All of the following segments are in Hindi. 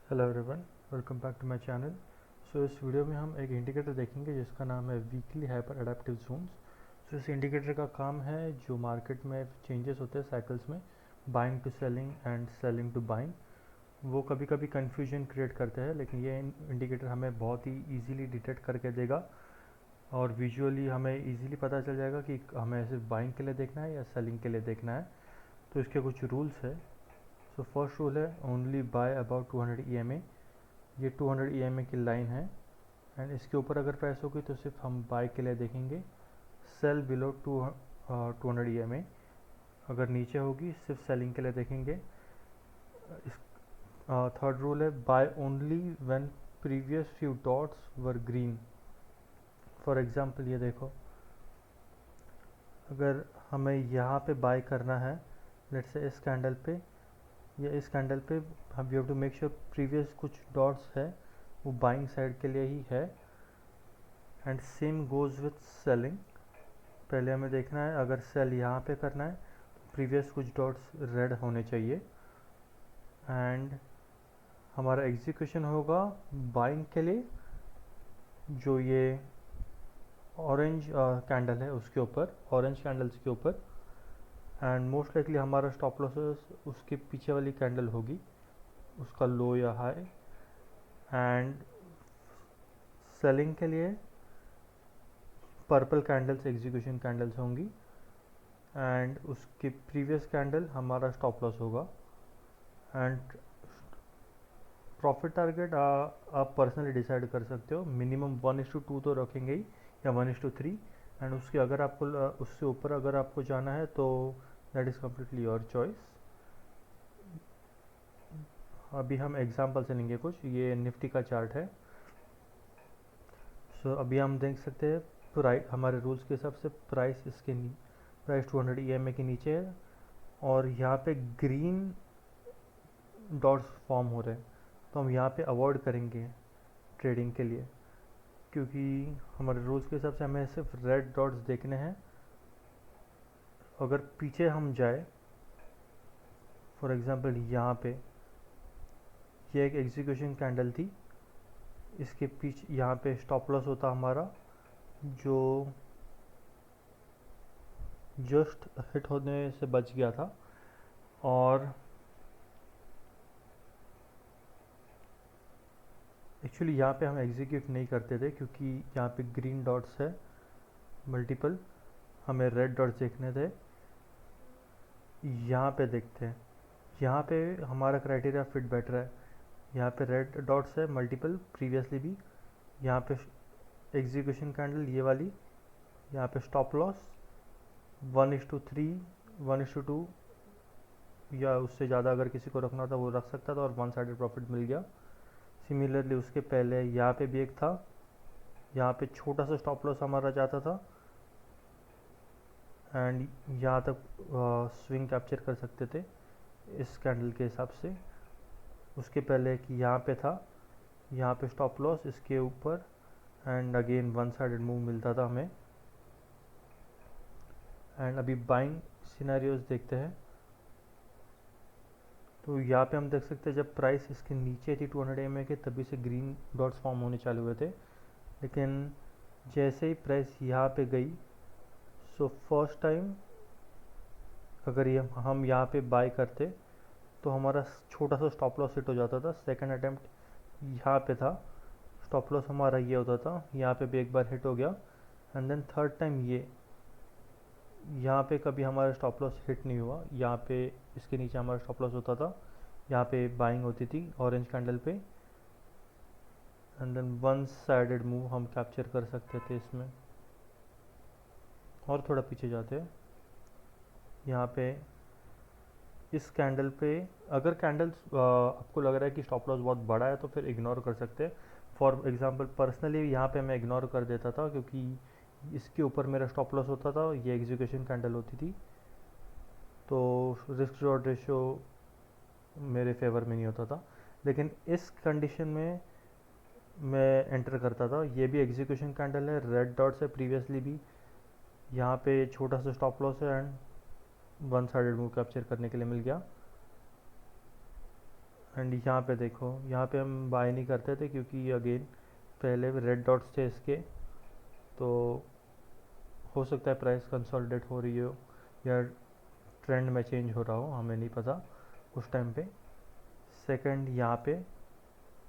Hello everyone, welcome back to my channel. So इस वीडियो में हम एक इंडिकेटर देखेंगे जिसका नाम है वीकली हाइपर अडेप्टिव जोन्स। सो इस इंडिकेटर का काम है जो मार्केट में चेंजेस होते हैं साइकिल्स में, buying to selling and selling to buying, वो कभी कभी कन्फ्यूजन क्रिएट करते हैं, लेकिन ये इंडिकेटर हमें बहुत ही ईजिली डिटेक्ट करके देगा और विजुअली हमें ईजिली पता चल जाएगा कि हमें सिर्फ बाइंग के लिए देखना है या सेलिंग के लिए देखना है। तो इसके कुछ रूल्स है। सो फर्स्ट रूल है ओनली बाय अबाउट 200 EMA। ये 200 EMA की लाइन है एंड इसके ऊपर अगर प्राइस होगी तो सिर्फ हम बाय के लिए देखेंगे। Cell below 200 EMA। अगर नीचे होगी सिर्फ सेलिंग के लिए देखेंगे। इस थर्ड रूल है buy only when previous few dots were green. For example ये देखो, अगर हमें यहाँ पे बाय करना है, लेट्स से इस कैंडल पे या इस कैंडल पे, हम we have to make sure previous कुछ डॉट्स है वो बाइंग साइड के लिए ही है। And same goes with selling. पहले हमें देखना है अगर सेल यहाँ पे करना है प्रीवियस कुछ डॉट्स रेड होने चाहिए एंड हमारा एग्जीक्यूशन होगा बाइंग के लिए जो ये ऑरेंज कैंडल है उसके ऊपर, ऑरेंज कैंडल्स के ऊपर। एंड मोस्ट लाइकली हमारा स्टॉप लॉसेस उसके पीछे वाली कैंडल होगी, उसका लो या हाई। एंड सेलिंग के लिए पर्पल कैंडल्स एग्जीक्यूशन कैंडल्स होंगी एंड उसके प्रीवियस कैंडल हमारा स्टॉप लॉस होगा। एंड प्रॉफिट टारगेट आप पर्सनली डिसाइड कर सकते हो, मिनिमम 1:2 तो रखेंगे ही या 1:3। एंड उसके अगर आपको उससे ऊपर अगर आपको जाना है तो that is completely your choice. अभी हम एग्जांपल से लेंगे कुछ, ये निफ्टी का चार्ट है। सो अभी हम देख सकते हैं प्राइस हमारे रूल्स के हिसाब से प्राइस इसके प्राइस 200 EMA के नीचे है और यहाँ पे ग्रीन डॉट्स फॉर्म हो रहे हैं, तो हम यहाँ पे अवॉइड करेंगे ट्रेडिंग के लिए, क्योंकि हमारे रूल्स के हिसाब से हमें सिर्फ रेड डॉट्स देखने हैं। अगर पीछे हम जाए, फॉर एग्जांपल यहाँ पे ये एक एग्जीक्यूशन कैंडल थी, इसके पीछे यहाँ पे स्टॉप लॉस होता हमारा जो जस्ट हिट होने से बच गया था। और एक्चुअली यहाँ पे हम एग्जीक्यूट नहीं करते थे क्योंकि यहाँ पे ग्रीन डॉट्स है मल्टीपल, हमें रेड डॉट्स देखने थे। यहाँ पे देखते हैं, यहाँ पे हमारा क्राइटेरिया फिट बैठ रहा है। यहाँ पे रेड डॉट्स है मल्टीपल प्रीवियसली भी, यहाँ पे एग्जीक्यूशन कैंडल ये वाली, यहाँ पे स्टॉप लॉस 1:3 1:2 या उससे ज़्यादा अगर किसी को रखना था वो रख सकता था और वन साइडेड प्रॉफिट मिल गया। सिमिलरली उसके पहले यहाँ पे भी एक था, यहाँ पे छोटा सा स्टॉप लॉस हमारा जाता था एंड यहाँ तक स्विंग कैप्चर कर सकते थे इस कैंडल के हिसाब से। उसके पहले कि यहाँ पे था, यहाँ पे स्टॉप लॉस इसके ऊपर and again one sided move मिलता था हमें। एंड अभी बाइंग सिनेरियोज देखते हैं, तो यहाँ पे हम देख सकते हैं जब प्राइस इसके नीचे थी 200 EMA के तभी से ग्रीन डॉट्स फॉर्म होने चालू हुए थे, लेकिन जैसे ही प्राइस यहाँ पे गई, सो फर्स्ट टाइम अगर ये हम यहाँ पे बाय करते तो हमारा छोटा सा स्टॉप लॉस हिट हो जाता था। सेकंड अटेम्प्ट यहाँ पे था, स्टॉप लॉस हमारा ये होता था, यहाँ पे भी एक बार हिट हो गया। एंड देन थर्ड टाइम ये यहाँ पे कभी हमारा स्टॉप लॉस हिट नहीं हुआ, यहाँ पे इसके नीचे हमारा स्टॉप लॉस होता था, यहाँ पे बाइंग होती थी ऑरेंज कैंडल पे। And then one sided move हम कैप्चर कर सकते थे इसमें। और थोड़ा पीछे जाते हैं, यहाँ पे इस कैंडल पे अगर कैंडल्स आपको लग रहा है कि स्टॉप लॉस बहुत बड़ा है तो फिर इग्नोर कर सकते हैं। फॉर एग्जांपल पर्सनली यहाँ पे मैं इग्नोर कर देता था क्योंकि इसके ऊपर मेरा स्टॉप लॉस होता था, ये एग्जीक्यूशन कैंडल होती थी, तो रिस्क रिवॉर्ड रेशियो मेरे फेवर में नहीं होता था। लेकिन इस कंडीशन में मैं एंटर करता था, ये भी एग्जीक्यूशन कैंडल है, रेड डॉट्स है प्रीवियसली भी, यहाँ पे छोटा सा स्टॉप लॉस है and one sided move capture करने के लिए मिल गया। एंड यहाँ पे देखो, यहाँ पे हम बाय नहीं करते थे क्योंकि अगेन पहले रेड डॉट्स थे इसके, तो हो सकता है प्राइस कंसोलिडेट हो रही हो या ट्रेंड में चेंज हो रहा हो, हमें नहीं पता उस टाइम पे। सेकंड, यहाँ पे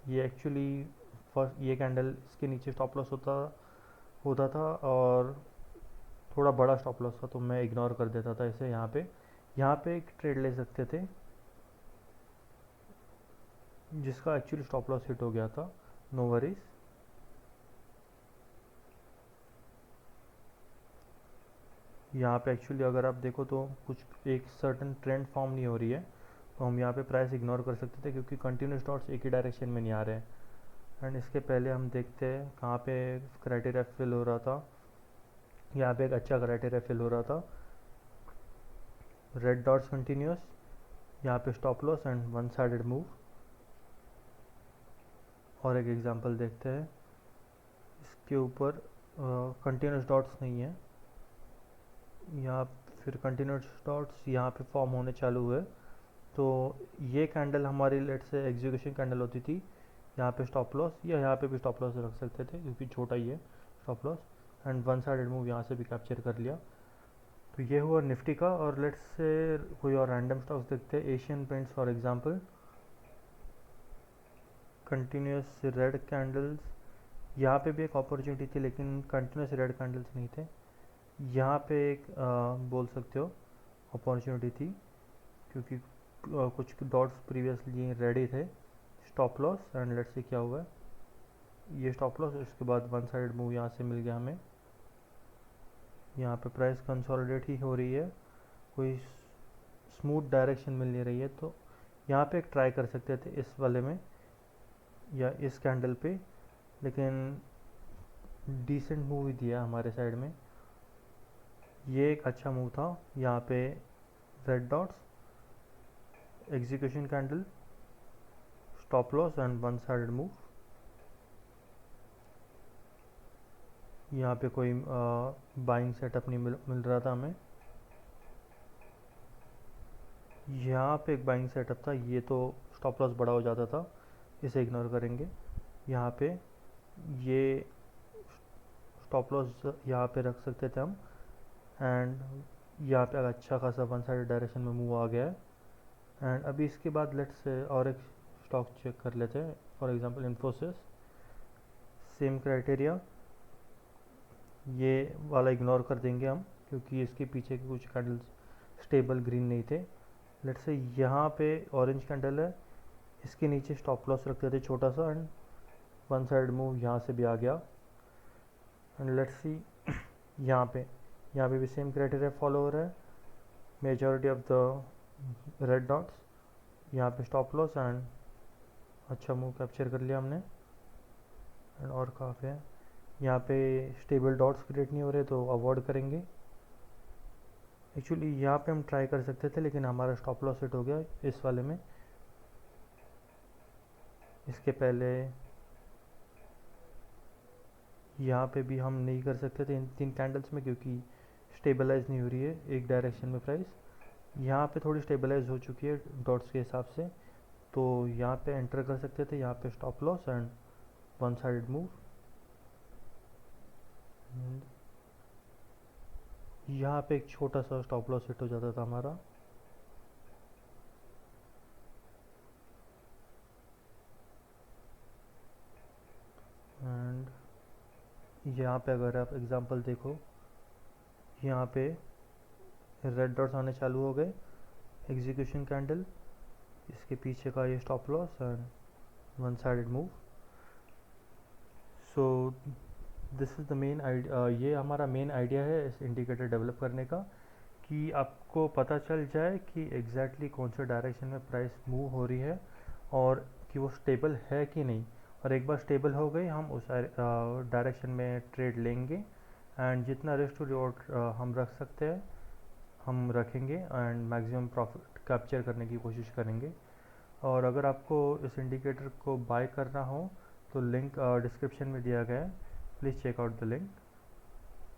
ये एक्चुअली फर्स्ट ये कैंडल इसके नीचे स्टॉप लॉस होता होता था और थोड़ा बड़ा स्टॉप लॉस था, तो मैं इग्नोर कर देता था इसे। यहाँ पे एक ट्रेड ले सकते थे जिसका एक्चुअली स्टॉप लॉस हिट हो गया था, नो वरीज। यहाँ पे एक्चुअली अगर आप देखो तो कुछ एक सर्टन ट्रेंड फॉर्म नहीं हो रही है, तो हम यहाँ पे प्राइस इग्नोर कर सकते थे क्योंकि कंटिन्यूस डॉट्स एक ही डायरेक्शन में नहीं आ रहे हैं। एंड इसके पहले हम देखते हैं कहाँ पे क्राइटेरिया फिल हो रहा था। यहाँ पे एक अच्छा क्राइटेरिया फिल हो रहा था, रेड डॉट्स कंटिन्यूस, यहाँ पे stop loss and one sided move. और एक एग्जांपल देखते हैं, इसके ऊपर कंटिन्यूस डॉट्स नहीं है, यहाँ फिर कंटिन्यूस डॉट्स यहाँ पे फॉर्म होने चालू हुए। तो ये कैंडल हमारी लेट से एग्जीक्यूशन कैंडल होती थी, यहाँ पे स्टॉप लॉस या यहाँ पे भी स्टॉप लॉस रख सकते थे क्योंकि छोटा ही है stop loss. And one sided move यहाँ से भी कैप्चर कर लिया। तो ये हुआ निफ्टी का। और लेट्स से कोई और रैंडम स्टॉक्स देखते हैं, Asian paints for example, continuous red candles, यहाँ पे भी एक अपॉर्चुनिटी थी लेकिन कंटिन्यूस रेड कैंडल्स नहीं थे। यहाँ पे एक बोल सकते हो अपॉर्चुनिटी थी क्योंकि कुछ डॉट्स प्रीवियसली रेडी थे, stop loss. And let's say क्या हुआ है, ये स्टॉप लॉस, उसके बाद वन साइड मूव यहाँ से मिल गया हमें। यहाँ पे प्राइस कंसोलिडेट ही हो रही है, कोई स्मूथ डायरेक्शन मिल नहीं रही है, तो यहाँ पे एक ट्राई कर सकते थे इस वाले में या इस कैंडल पे, लेकिन डिसेंट मूव ही दिया हमारे साइड में। ये एक अच्छा मूव था। यहाँ पे red dots, execution candle, stop loss and one sided move. यहाँ पे कोई बाइंग सेटअप नहीं मिल रहा था हमें। यहाँ पे एक बाइंग सेटअप था, ये तो स्टॉप लॉस बड़ा हो जाता था, इसे इग्नोर करेंगे। यहाँ पे ये स्टॉप लॉस यहाँ पे रख सकते थे हम। एंड यहाँ पे अच्छा खासा वन साइड डायरेक्शन में मूव आ गया है। एंड अभी इसके बाद लेट्स से और एक स्टॉक चेक कर लेते हैं, for example Infosys, same criteria, ये वाला इग्नोर कर देंगे हम क्योंकि इसके पीछे के कुछ कैंडल्स स्टेबल ग्रीन नहीं थे। लेट्स से यहाँ पे ऑरेंज कैंडल है, इसके नीचे स्टॉप लॉस रखते थे छोटा सा, एंड वन साइड मूव यहाँ से भी आ गया। एंड लेट्स सी यहाँ पे भी सेम क्राइटेरिया फॉलो हो रहा है, majority of the red dots, यहाँ पे स्टॉप लॉस एंड अच्छा मूव कैप्चर कर लिया हमने। एंड और काफ़ी है, यहाँ पे स्टेबल डॉट्स क्रिएट नहीं हो रहे तो अवॉइड करेंगे। एक्चुअली यहाँ पे हम ट्राई कर सकते थे लेकिन हमारा स्टॉप लॉस हिट हो गया इस वाले में। इसके पहले यहाँ पे भी हम नहीं कर सकते थे इन तीन कैंडल्स में क्योंकि स्टेबलाइज नहीं हो रही है एक डायरेक्शन में प्राइस। यहाँ पे थोड़ी स्टेबलाइज हो चुकी है डॉट्स के हिसाब से, तो यहाँ पे एंटर कर सकते थे, यहाँ पे stop loss and one side move. यहाँ पे एक छोटा सा स्टॉप लॉस हिट हो जाता था हमारा। एंड यहाँ पे अगर आप एग्जांपल देखो, यहाँ पे रेड डॉट्स आने चालू हो गए, एग्जीक्यूशन कैंडल, इसके पीछे का ये stop loss and one sided move. So this is the main idea, ये हमारा मेन आइडिया है इस इंडिकेटर डेवलप करने का, कि आपको पता चल जाए कि एग्जैक्टली कौन से डायरेक्शन में प्राइस मूव हो रही है और कि वो स्टेबल है कि नहीं। और एक बार स्टेबल हो गई हम उस डायरेक्शन में ट्रेड लेंगे एंड जितना रिस्क टू रिवॉर्ड हम रख सकते हैं हम रखेंगे एंड मैक्सिमम प्रॉफिट कैप्चर करने की कोशिश करेंगे। और अगर आपको इस इंडिकेटर को बाय करना हो तो लिंक डिस्क्रिप्शन में दिया गया है, please check out the link.